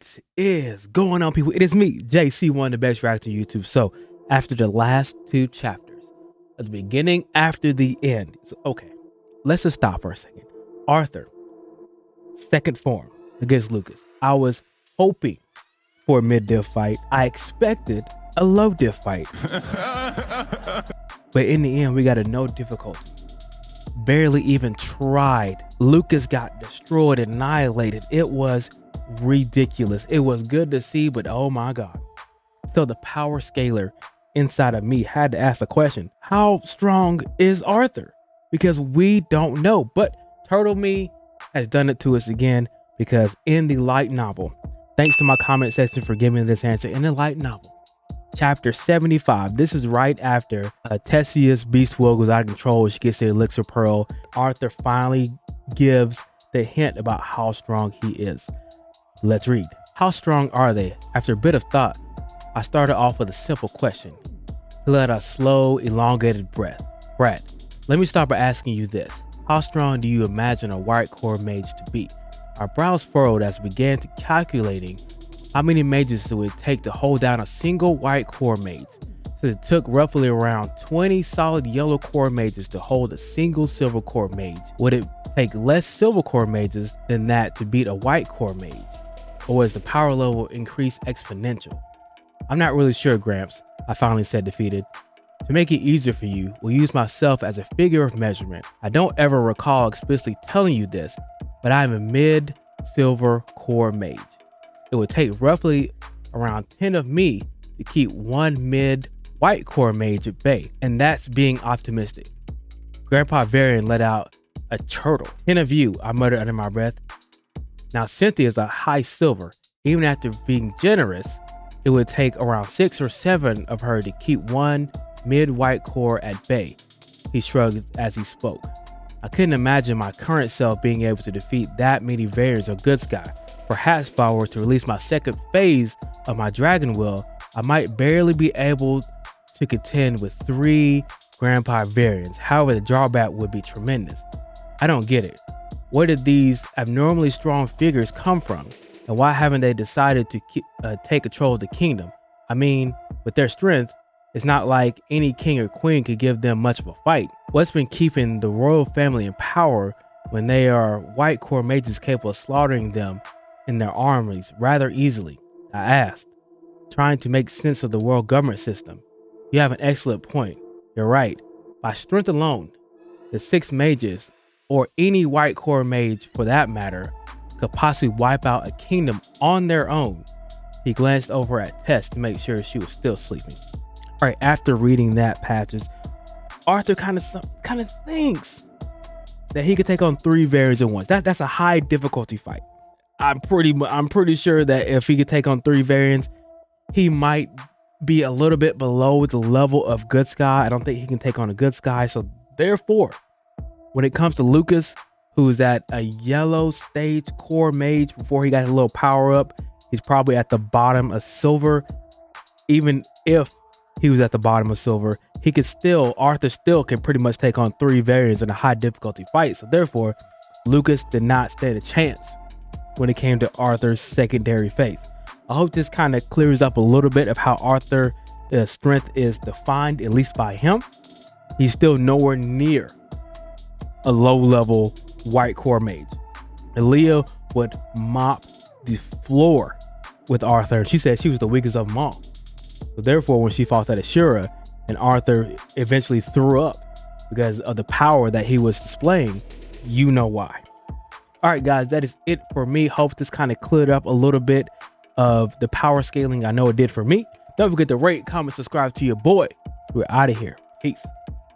What is going on, people? It is me, JC, one of the best reactors on YouTube. So after the last two chapters, at the beginning after the end, okay, let's just stop for a second. Arthur, second form against Lucas. I was hoping for a mid-diff fight. I expected a low-diff fight. But in the end, we got a no difficulty. Barely even tried. Lucas got destroyed, annihilated. It was ridiculous. It was good to see, but oh my god. So the power scaler inside of me had to ask the question, how strong is Arthur? Because we don't know. But Turtle Me has done it to us again, because in the light novel, thanks to my comment section for giving this answer, in the light novel, chapter 75, this is right after Tessia's beast will goes out of control. She gets the elixir pearl. Arthur finally gives the hint about how strong he is. Let's read. How strong are they? After a bit of thought, I started off with a simple question. He let a slow, elongated breath. Brad, let me start by asking you this. How strong do you imagine a white core mage to be? Our brows furrowed as we began to calculating how many mages it would take to hold down a single white core mage. So it took roughly around 20 solid yellow core mages to hold a single silver core mage. Would it take less silver core mages than that to beat a white core mage? Or was the power level increase exponential? I'm not really sure, Gramps, I finally said, defeated. To make it easier for you, we'll use myself as a figure of measurement. I don't ever recall explicitly telling you this, but I'm a mid-silver core mage. It would take roughly around 10 of me to keep one mid-white core mage at bay, and that's being optimistic. Grandpa Varian let out a chortle. 10 of you, I muttered under my breath. Now Cynthia's a high silver. Even after being generous, it would take around 6 or 7 of her to keep one mid-white core at bay. He shrugged as he spoke. I couldn't imagine my current self being able to defeat that many variants of Good Sky. Perhaps if I were to release my second phase of my Dragon Will, I might barely be able to contend with 3 Grandpa variants. However, the drawback would be tremendous. I don't get it. Where did these abnormally strong figures come from? And why haven't they decided to take control of the kingdom? I mean, with their strength, it's not like any king or queen could give them much of a fight. What's been keeping the royal family in power when they are white core mages capable of slaughtering them in their armies rather easily? I asked, trying to make sense of the world government system. You have an excellent point. You're right. By strength alone, the 6 mages, or any white core mage for that matter, could possibly wipe out a kingdom on their own. He glanced over at Tess to make sure she was still sleeping. All right, after reading that passage, Arthur kind of thinks that he could take on 3 variants at once. That's a high difficulty fight. I'm pretty sure that if he could take on 3 variants, he might be a little bit below the level of Good Sky. I don't think he can take on a Good Sky. So therefore, when it comes to Lucas, who's at a yellow stage core mage before he got a little power up, he's probably at the bottom of silver. Even if he was at the bottom of silver, Arthur still can pretty much take on 3 variants in a high difficulty fight. So therefore, Lucas did not stand a chance when it came to Arthur's secondary phase. I hope this kind of clears up a little bit of how Arthur's strength is defined, at least by him. He's still nowhere near a low-level white core mage. Aaliyah would mop the floor with Arthur. She said she was the weakest of them all. So therefore, when she fought at Ashura and Arthur eventually threw up because of the power that he was displaying, you know why. All right, guys, that is it for me. Hope this kind of cleared up a little bit of the power scaling. I know it did for me. Don't forget to rate, comment, subscribe to your boy. We're out of here. Peace.